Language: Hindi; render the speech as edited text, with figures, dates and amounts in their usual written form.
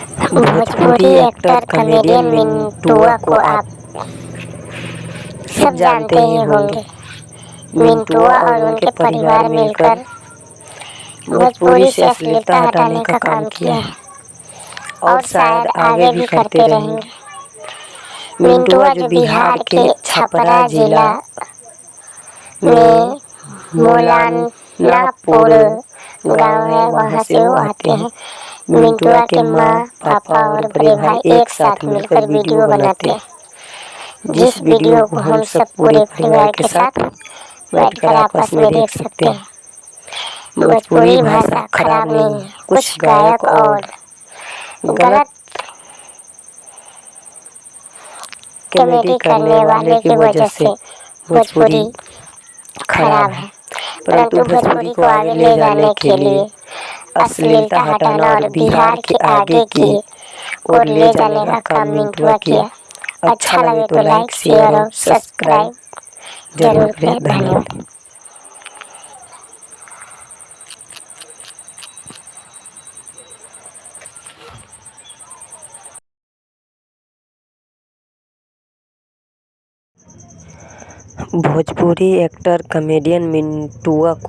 भोजपुरी एक्टर कॉमेडियन मिंटुआ को आप सब जानते ही होंगे। मिंटुआ और उनके परिवार मिलकर भोजपुरी से अश्लीलता हटाने का काम किया है और शायद आगे भी करते रहेंगे। मिंटुआ जो बिहार के छपरा जिला में मौलानापुर गांव है, वहां से वो आते हैं। मिंटुआ के माँ, पापा और बड़े भाई एक साथ मिलकर वीडियो बनाते हैं, जिस वीडियो को हम सब पूरे परिवार के साथ बैठकर आपस में देख सकते हैं। भोजपुरी भाषा खराब नहीं है, कुछ गायक और गलत कॉमेडी करने वाले की वजह से भोजपुरी खराब है, परंतु भोजपुरी को आगे ले जाने के लिए अश्लीलता हटाना और बिहार के आगे की ओर ले जाने का काम मिंटुआ किया। अच्छा लगे तो लाइक, शेयर और सब्सक्राइब जरूर करें। धन्यवाद। भोजपुरी एक्टर कॉमेडियन मिंटुआ को